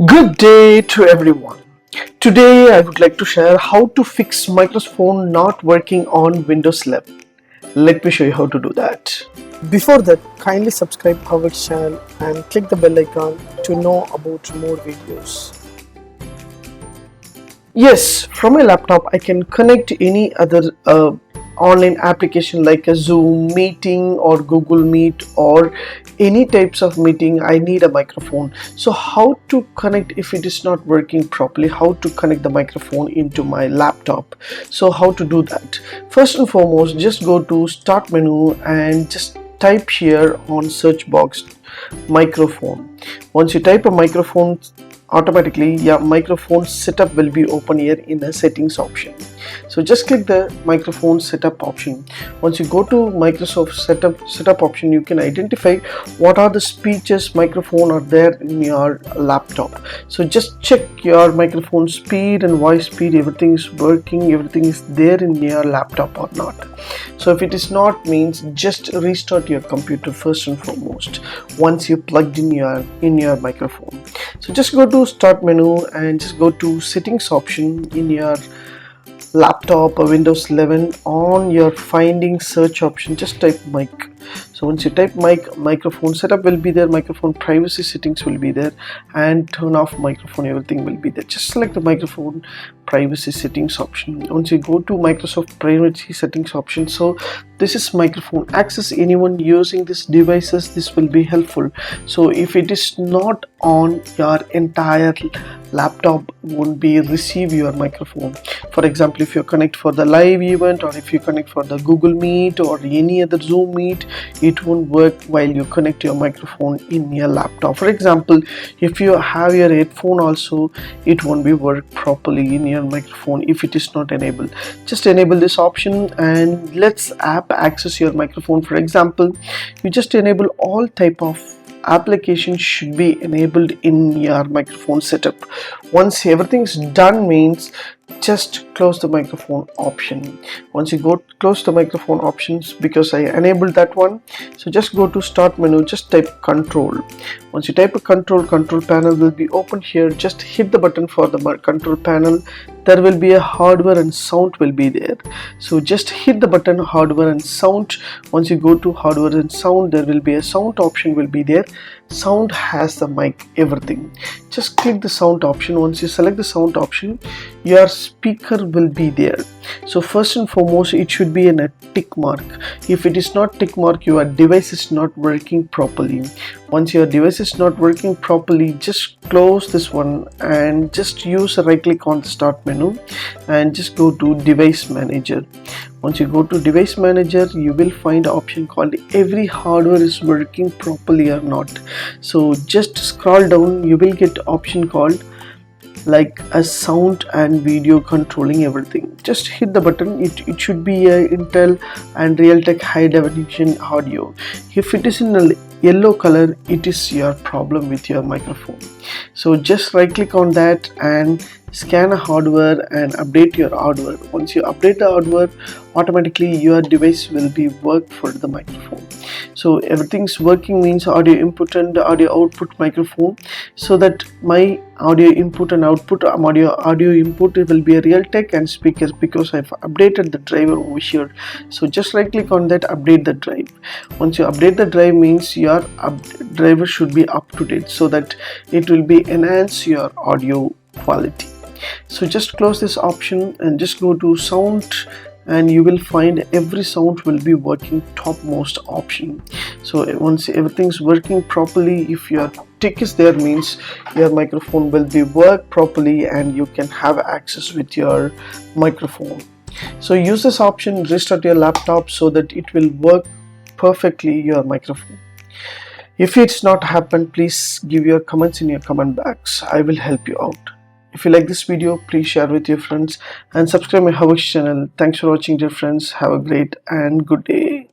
Good day to everyone. Today I would like to share how to fix microphone not working on Windows 11. Let me show you how to do that. Before that, kindly subscribe our channel and click the bell icon to know about more videos. Yes, from my laptop I can connect any other online application like a Zoom meeting or Google Meet or any types of meeting. I need a microphone. So how to connect if it is not working properly? How to connect the microphone into my laptop? So how to do that? First and foremost, just go to start menu and just type here on search box microphone. Once you type a microphone, automatically your microphone setup will be open here in the settings option. So just click the microphone setup option. Once you go to Microsoft setup option, you can identify what are the speeches microphone are there in your laptop. So just check your microphone speed and voice speed, everything is working, everything is there in your laptop or not. So if it is not, means just restart your computer first and foremost once you plugged in your microphone. So just go to start menu and just go to settings option in your laptop or Windows 11. On your finding search option, just type mic. So once you type mic, microphone setup will be there, microphone privacy settings will be there, and turn off microphone, everything will be there. Just select the microphone privacy settings option. Once you go to Microsoft privacy settings option, so this is microphone access. Anyone using these devices, this will be helpful. So if it is not on, your entire laptop won't be receive your microphone. For example, if you connect for the live event, or if you connect for the Google Meet or any other Zoom Meet, it won't work while you connect your microphone in your laptop. For example, if you have your headphone also, it won't be work properly in your microphone if it is not enabled. Just enable this option and let's app access your microphone. For example, you just enable all type of applications should be enabled in your microphone setup. Once everything's done, means just close the microphone option. Once you go close the microphone options, because I enabled that one, so just go to start menu, just type control. Once you type a control panel will be open here. Just hit the button for the control panel. There will be a hardware and sound will be there, so just hit the button hardware and sound. Once you go to hardware and sound, there will be a sound option will be there. Sound has the mic, everything. Just click the sound option. Once you select the sound option, your speaker will be there. So first and foremost, it should be in a tick mark. If it is not tick mark, your device is not working properly. Once your device is not working properly, just close this one and just use a right click on the start menu and just go to device manager. Once you go to device manager, you will find an option called every hardware is working properly or not. So just scroll down, you will get option called like a sound and video controlling everything. Just hit the button. It should be a Intel and Realtek high definition audio. If it is in a yellow color, it is your problem with your microphone. So just right click on that and scan a hardware and update your hardware. Once you update the hardware, automatically your device will be work for the microphone. So everything's working, means audio input and audio output microphone. So that my audio input and output, audio input, it will be a Realtek and speakers, because I've updated the driver over here. So just right click on that, update the drive. Once you update the drive, means your driver should be up to date, so that it will be enhance your audio quality. So just close this option and just go to sound, and you will find every sound will be working topmost option. So once everything's working properly, if your tick is there, means your microphone will be work properly and you can have access with your microphone. So use this option, restart your laptop so that it will work perfectly your microphone. If it's not happened, please give your comments in your comment box. I will help you out. If you like this video, please share with your friends and subscribe my HowXT channel. Thanks for watching, dear friends. Have a great and good day.